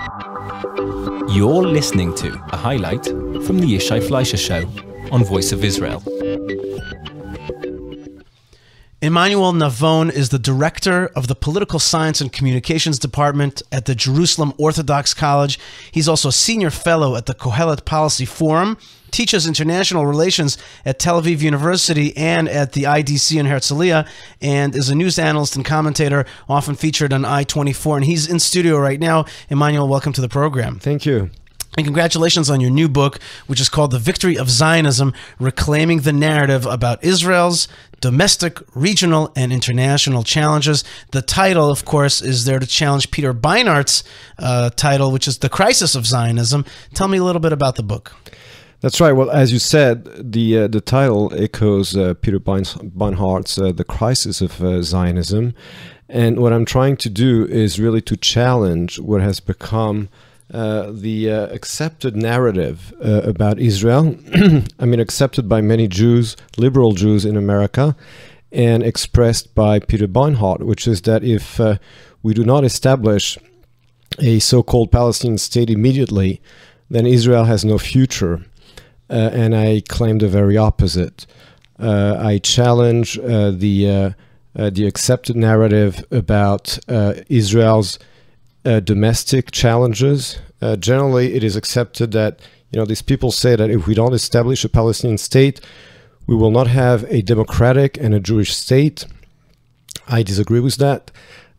You're listening to a highlight from the Yishai Fleischer Show on Voice of Israel. Emmanuel Navon is the director of the Political Science and Communications Department at the Jerusalem Orthodox College. He's also a senior fellow at the Kohelet Policy Forum, teaches international relations at Tel Aviv University and at the IDC in Herzliya, and is a news analyst and commentator, often featured on I-24. And he's in studio right now. Emmanuel, welcome to the program. Thank you. And congratulations on your new book, which is called The Victory of Zionism, Reclaiming the Narrative About Israel's Domestic, Regional, and International Challenges. The title, of course, is there to challenge Peter Beinart's title, which is The Crisis of Zionism. Tell me a little bit about the book. That's right. Well, as you said, the title echoes Peter Beinart's The Crisis of Zionism. And what I'm trying to do is really to challenge what has become the accepted narrative about Israel, I mean, accepted by many Jews, liberal Jews in America, and expressed by Peter Beinart, which is that if we do not establish a so-called Palestinian state immediately, then Israel has no future. And I claim the very opposite. I challenge the accepted narrative about Israel's domestic challenges. Generally, it is accepted that, these people say that if we don't establish a Palestinian state, we will not have a democratic and a Jewish state. I disagree with that.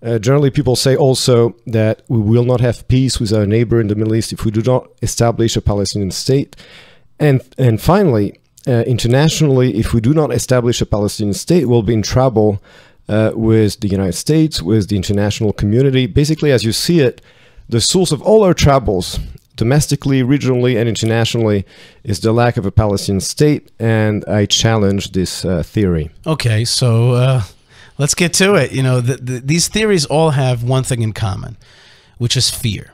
Generally, people say also that we will not have peace with our neighbor in the Middle East if we do not establish a Palestinian state. And finally, internationally, if we do not establish a Palestinian state, we'll be in trouble with the United States, with the international community. Basically, as you see it, the source of all our troubles, domestically, regionally, and internationally, is the lack of a Palestinian state, and I challenge this theory. Okay, so let's get to it. These theories all have one thing in common, which is fear,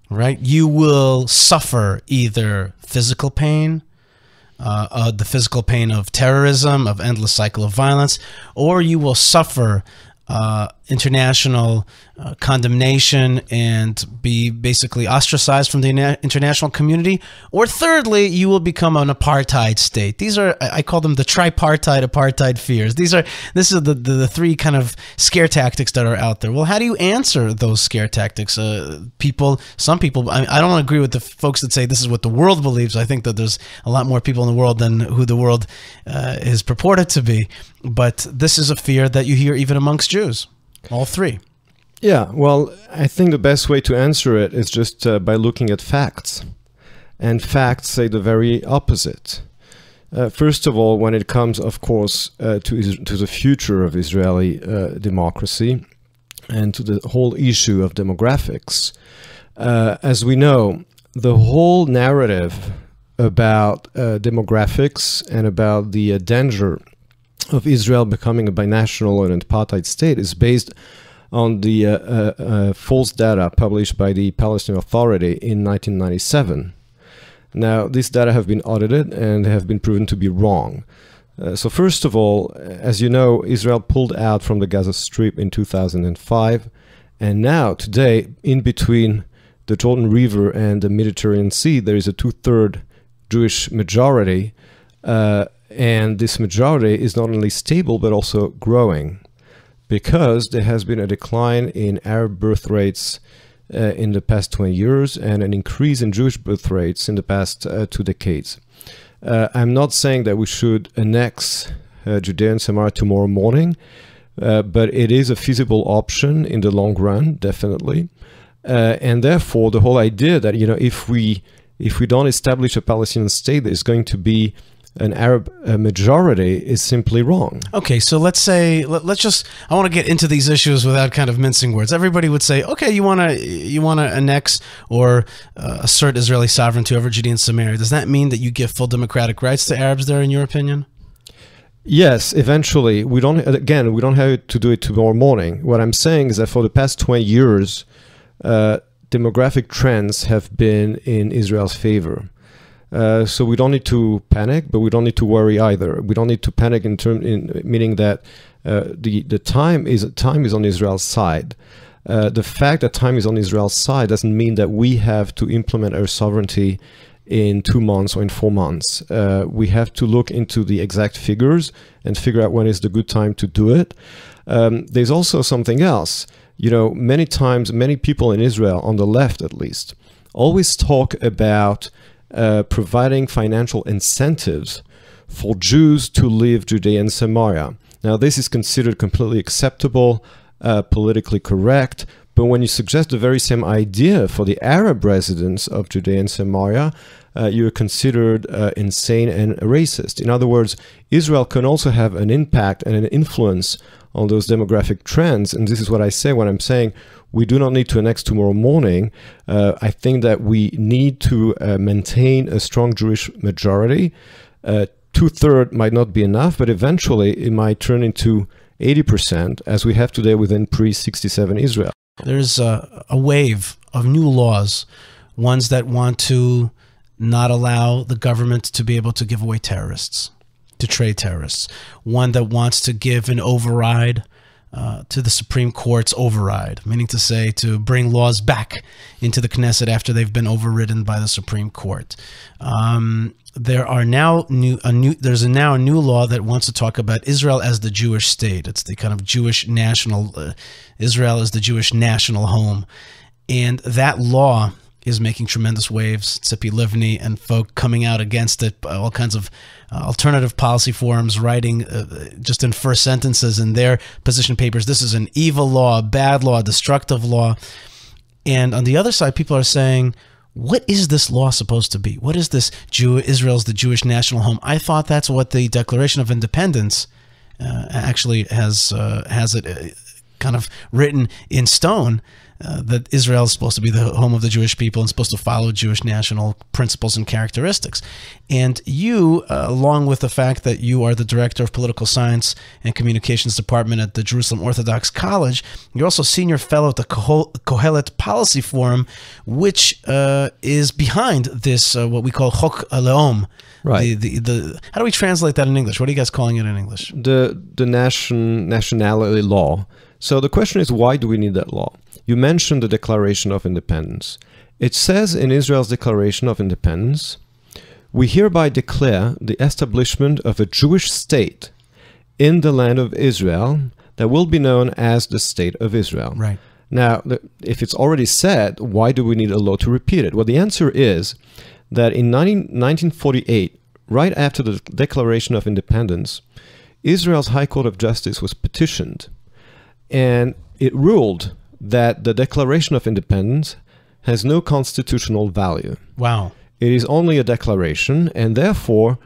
right? You will suffer either physical pain, the physical pain of terrorism, of endless cycle of violence, or you will suffer international condemnation and be basically ostracized from the international community, or thirdly, you will become an apartheid state. These are, I call them the tripartite apartheid fears. This is the three kind of scare tactics that are out there. Well, how do you answer those scare tactics? Some people, I don't agree with the folks that say this is what the world believes. I think that there's a lot more people in the world than who the world is purported to be. But this is a fear that you hear even amongst Jews, all three. Yeah, well, I think the best way to answer it is just by looking at facts. And facts say the very opposite. First of all, when it comes, of course, to the future of Israeli democracy and to the whole issue of demographics, as we know, the whole narrative about demographics and about the danger of Israel becoming a binational and apartheid state is based on the false data published by the Palestinian Authority in 1997. Now, these data have been audited and have been proven to be wrong. So first of all, as you know, Israel pulled out from the Gaza Strip in 2005, and now, today, in between the Jordan River and the Mediterranean Sea, there is a two-thirds Jewish majority, and this majority is not only stable but also growing, because there has been a decline in Arab birth rates in the past 20 years and an increase in Jewish birth rates in the past 2 decades. I'm not saying that we should annex Judea and Samaria tomorrow morning, but it is a feasible option in the long run, definitely. And therefore, the whole idea that, if we don't establish a Palestinian state, there's going to be an Arab majority is simply wrong. Okay, so let's say, I want to get into these issues without kind of mincing words. Everybody would say, okay, you want to annex or assert Israeli sovereignty over Judea and Samaria. Does that mean that you give full democratic rights to Arabs there, in your opinion? Yes, eventually. We don't have to do it tomorrow morning. What I'm saying is that for the past 20 years, demographic trends have been in Israel's favor. So we don't need to panic, but we don't need to worry either. We don't need to panic meaning that the time is on Israel's side. The fact that time is on Israel's side doesn't mean that we have to implement our sovereignty in 2 months or in 4 months. We have to look into the exact figures and figure out when is the good time to do it. There's also something else. You know, many times, many people in Israel, on the left at least, always talk about providing financial incentives for Jews to leave Judea and Samaria. Now, this is considered completely acceptable, politically correct, but when you suggest the very same idea for the Arab residents of Judea and Samaria, you're considered insane and racist. In other words, Israel can also have an impact and an influence on those demographic trends. And this is what I say when I'm saying we do not need to annex tomorrow morning. I think that we need to maintain a strong Jewish majority. 2/3 might not be enough, but eventually it might turn into 80%, as we have today within pre-67 Israel. There's a wave of new laws, ones that want to not allow the government to be able to give away terrorists, to trade terrorists. One that wants to give an override to the Supreme Court's override, meaning to say to bring laws back into the Knesset after they've been overridden by the Supreme Court. There's now a new law that wants to talk about Israel as the Jewish state. It's the kind of Jewish national, Israel is the Jewish national home. And that law is making tremendous waves. Tzipi Livni and folk coming out against it, all kinds of alternative policy forums writing just in first sentences in their position papers, this is an evil law, a bad law, a destructive law. And on the other side, people are saying, what is this law supposed to be? What is this Israel's the Jewish national home? I thought that's what the Declaration of Independence actually has it kind of written in stone, that Israel is supposed to be the home of the Jewish people and supposed to follow Jewish national principles and characteristics. And you, along with the fact that you are the director of political science and communications department at the Jerusalem Orthodox College, you're also senior fellow at the Kohelet Policy Forum, which is behind this, what we call Chok Leom. Right. How do we translate that in English? What are you guys calling it in English? The nationality law. So the question is, why do we need that law? You mentioned the Declaration of Independence. It says in Israel's Declaration of Independence, we hereby declare the establishment of a Jewish state in the land of Israel that will be known as the State of Israel. Right. Now, if it's already said, why do we need a law to repeat it? Well, the answer is that in 1948, right after the Declaration of Independence, Israel's High Court of Justice was petitioned, and it ruled that the Declaration of Independence has no constitutional value. Wow. It is only a declaration, and therefore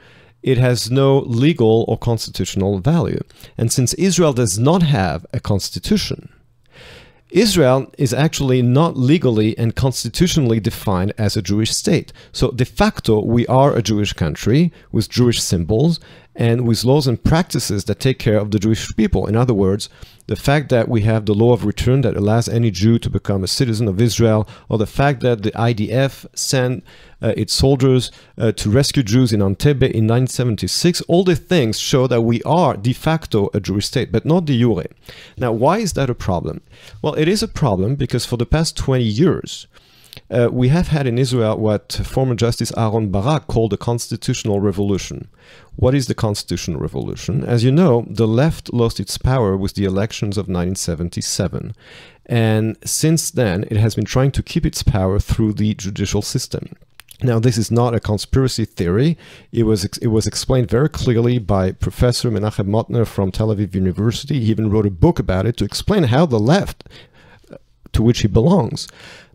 it has no legal or constitutional value. And since Israel does not have a constitution, Israel is actually not legally and constitutionally defined as a Jewish state. So de facto, we are a Jewish country with Jewish symbols and with laws and practices that take care of the Jewish people. In other words, the fact that we have the law of return that allows any Jew to become a citizen of Israel, or the fact that the IDF sent its soldiers to rescue Jews in Entebbe in 1976, all the things show that we are de facto a Jewish state, but not de jure. Now, why is that a problem? Well, it is a problem because for the past 20 years, we have had in Israel what former Justice Aaron Barak called the constitutional revolution. What is the constitutional revolution? As you know, the left lost its power with the elections of 1977. And since then, it has been trying to keep its power through the judicial system. Now, this is not a conspiracy theory. It was explained very clearly by Professor Menachem Motner from Tel Aviv University. He even wrote a book about it to explain how the left, to which he belongs,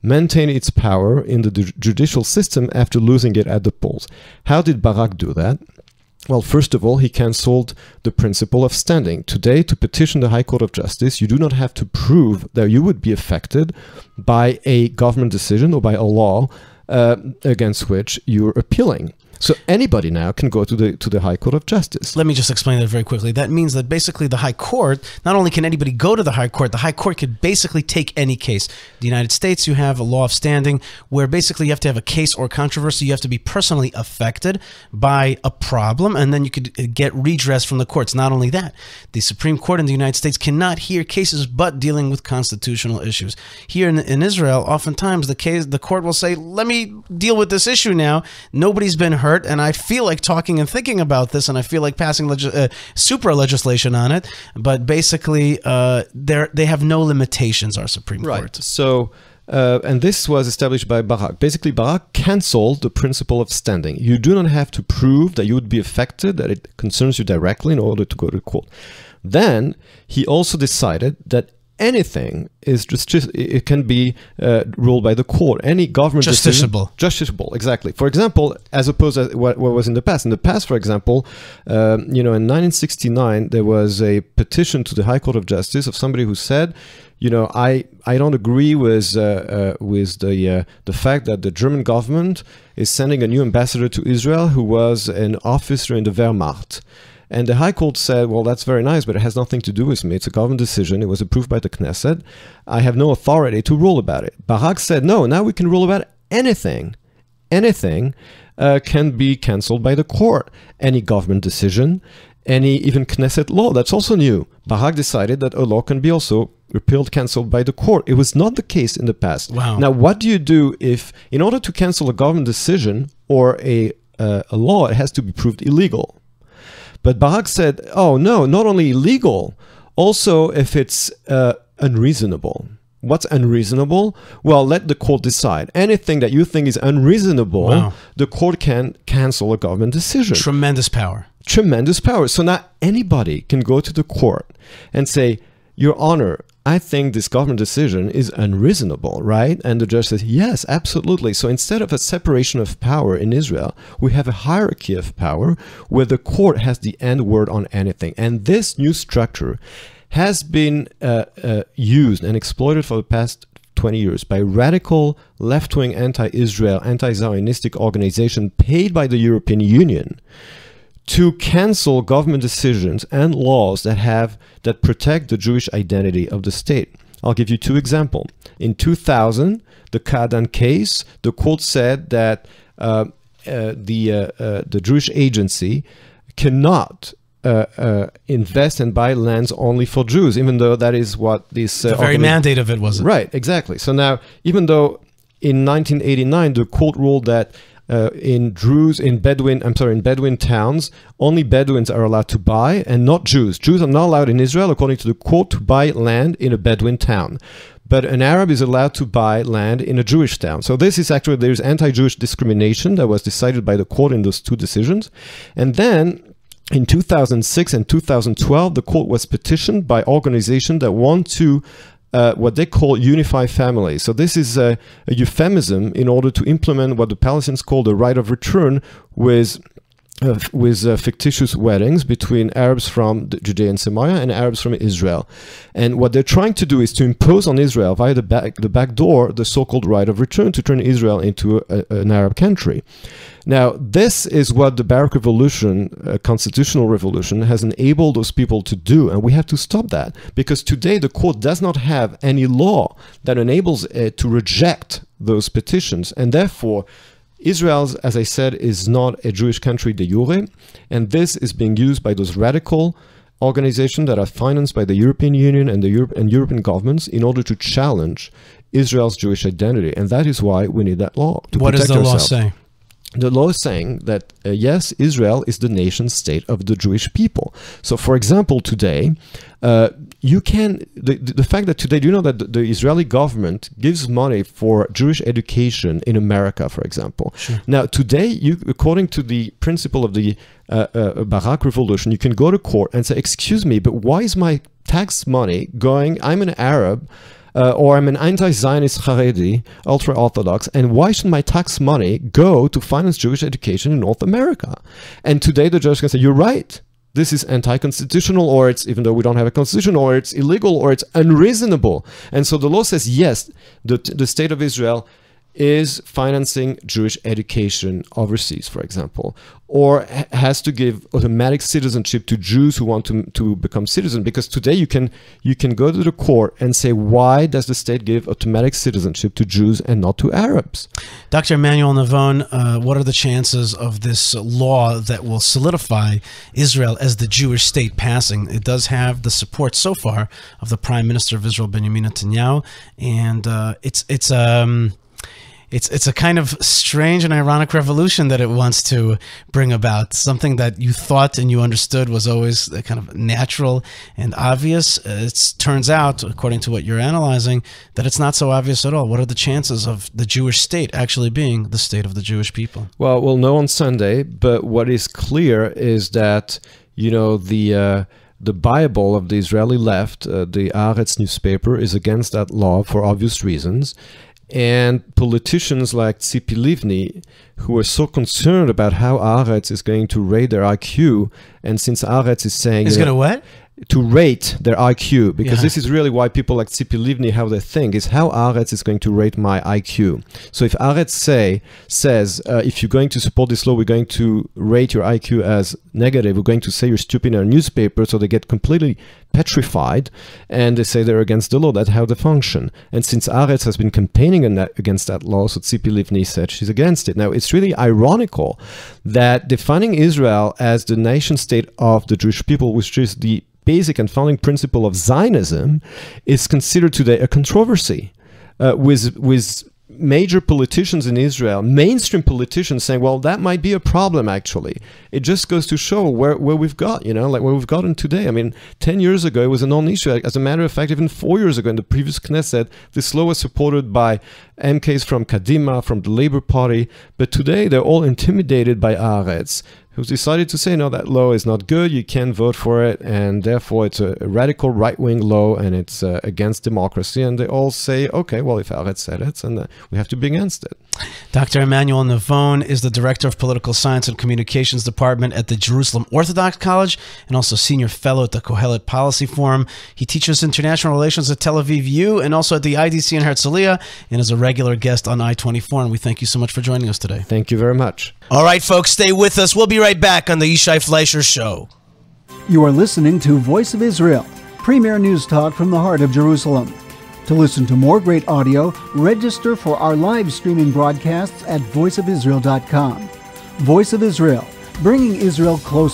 maintain its power in the judicial system after losing it at the polls. How did Barak do that? Well, first of all, he cancelled the principle of standing. Today, to petition the High Court of Justice, you do not have to prove that you would be affected by a government decision or by a law against which you're appealing. So anybody now can go to the High Court of Justice. Let me just explain that very quickly. That means that basically the High Court, not only can anybody go to the High Court could basically take any case. The United States, you have a law of standing where basically you have to have a case or controversy. You have to be personally affected by a problem, and then you could get redress from the courts. Not only that, the Supreme Court in the United States cannot hear cases but dealing with constitutional issues. Here in Israel, oftentimes the court will say, let me deal with this issue now. Nobody's been hurt, and I feel like talking and thinking about this, and I feel like passing super legislation on it. But basically, they have no limitations, our Supreme Court. Right. So, and this was established by Barak. Basically, Barak canceled the principle of standing. You do not have to prove that you would be affected, that it concerns you directly in order to go to court. Then he also decided that anything is it can be ruled by the court. Any government justiciable. Justiciable, exactly. For example, as opposed to what was in the past. In the past, for example, in 1969, there was a petition to the High Court of Justice of somebody who said, I don't agree with the fact that the German government is sending a new ambassador to Israel who was an officer in the Wehrmacht. And the High Court said, well, that's very nice, but it has nothing to do with me. It's a government decision. It was approved by the Knesset. I have no authority to rule about it. Barak said, no, now we can rule about anything. Anything can be cancelled by the court. Any government decision, even Knesset law. That's also new. Barak decided that a law can be also repealed, cancelled by the court. It was not the case in the past. Wow. Now, what do you do if, in order to cancel a government decision or a law, it has to be proved illegal? But Barak said, oh, no, not only illegal, also if it's unreasonable. What's unreasonable? Well, let the court decide. Anything that you think is unreasonable, wow, the court can cancel a government decision. Tremendous power. Tremendous power. So now anybody can go to the court and say, Your Honor, I think this government decision is unreasonable, right? And the judge says, yes, absolutely. So instead of a separation of power in Israel, we have a hierarchy of power where the court has the end word on anything. And this new structure has been used and exploited for the past 20 years by radical left-wing anti-Israel, anti-Zionistic organization paid by the European Union to cancel government decisions and laws that protect the Jewish identity of the state. I'll give you two examples. In 2000, the Kadan case, the court said that the Jewish agency cannot invest and buy lands only for Jews, even though that is what this the very mandate of it was. Right, exactly. So now, even though in 1989 the court ruled that in Bedouin towns, only Bedouins are allowed to buy and not Jews. Jews are not allowed in Israel, according to the court, to buy land in a Bedouin town. But an Arab is allowed to buy land in a Jewish town. So this is actually, there's anti-Jewish discrimination that was decided by the court in those two decisions. And then in 2006 and 2012, the court was petitioned by organizations that want to what they call unify families. So this is a euphemism in order to implement what the Palestinians call the right of return with fictitious weddings between Arabs from Judea and Samaria and Arabs from Israel. And what they're trying to do is to impose on Israel via the back door the so-called right of return, to turn Israel into an Arab country. Now, this is what the Barak Revolution, constitutional revolution, has enabled those people to do, and we have to stop that, because today the court does not have any law that enables it to reject those petitions, and therefore Israel, as I said, is not a Jewish country de jure, and this is being used by those radical organizations that are financed by the European Union and European governments in order to challenge Israel's Jewish identity, and that is why we need that law to What protect does the law ourselves. say? The law is saying that, yes, Israel is the nation state of the Jewish people. So, for example, today, the fact that today, do you know that the Israeli government gives money for Jewish education in America, for example? Sure. Now, today, according to the principle of the Barak Revolution, you can go to court and say, excuse me, but why is my tax money going, I'm an Arab, or I'm an anti-Zionist Haredi, ultra-Orthodox, and why should my tax money go to finance Jewish education in North America? And today the judge can say, you're right, this is anti-constitutional, or it's, even though we don't have a constitution, or it's illegal, or it's unreasonable. And so the law says, yes, the state of Israel is financing Jewish education overseas, for example, or has to give automatic citizenship to Jews who want to become citizens. Because today you can go to the court and say, why does the state give automatic citizenship to Jews and not to Arabs? Dr. Emmanuel Navon, what are the chances of this law that will solidify Israel as the Jewish state passing? It does have the support so far of the Prime Minister of Israel, Benjamin Netanyahu, and it's a kind of strange and ironic revolution that it wants to bring about. Something that you thought and you understood was always kind of natural and obvious. It turns out, according to what you're analyzing, that it's not so obvious at all. What are the chances of the Jewish state actually being the state of the Jewish people? Well, we'll know on Sunday, but what is clear is that, you know, the Bible of the Israeli left, the Haaretz newspaper, is against that law for obvious reasons. And politicians like Tzipi Livni, who are so concerned about how Haaretz is going to rate their IQ, and since Haaretz is saying... Is going to what? To rate their IQ, because Yeah. this is really why people like Tzipi Livni, how they think, is how Haaretz is going to rate my IQ. So if Haaretz says, if you're going to support this law, we're going to rate your IQ as negative, we're going to say you're stupid in our newspaper, so they get completely petrified, and they say they're against the law. That's how they function. And since Haaretz has been campaigning against that law, so Tzipi Livni said she's against it. Now, it's really ironical that defining Israel as the nation state of the Jewish people, which is the basic and founding principle of Zionism, is considered today a controversy with major politicians in Israel, mainstream politicians, saying, well, that might be a problem, actually. It just goes to show where we've got, you know, like where we've gotten today. I mean, 10 years ago, it was a non-issue. As a matter of fact, even 4 years ago, in the previous Knesset, this law was supported by MKs from Kadima, from the Labour Party. But today, they're all intimidated by Haaretz, who's decided to say, no, that law is not good, you can't vote for it, and therefore it's a radical right-wing law, and it's against democracy. And they all say, okay, well, if Haaretz said it, then we have to be against it. Dr. Emmanuel Navon is the Director of Political Science and Communications Department at the Jerusalem Orthodox College and also Senior Fellow at the Kohelet Policy Forum. He teaches international relations at Tel Aviv U and also at the IDC in Herzliya, and is a regular guest on I-24. And we thank you so much for joining us today. Thank you very much. All right, folks, stay with us. We'll be right back on the Yishai Fleischer Show. You are listening to Voice of Israel, premier news talk from the heart of Jerusalem. To listen to more great audio, register for our live streaming broadcasts at voiceofisrael.com. Voice of Israel, bringing Israel closer.